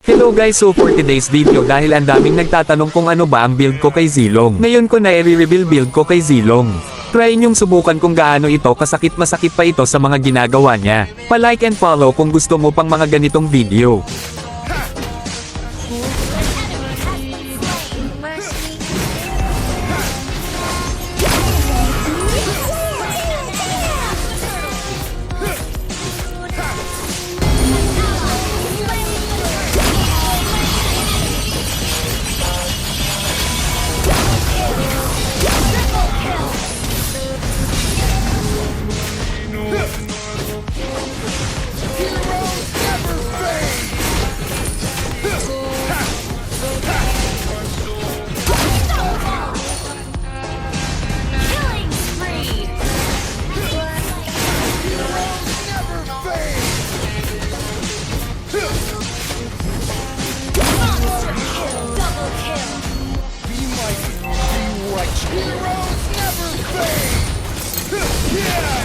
Hello guys, so for today's video dahil ang daming nagtatanong kung ano ba ang build ko kay Zilong. Ngayon ko na i-reveal build ko kay Zilong. Try nyong subukan kung gaano ito kasakit masakit pa ito sa mga ginagawa niya. Pa-like and follow kung gusto mo pang mga ganitong video. Heroes never fade! Yeah!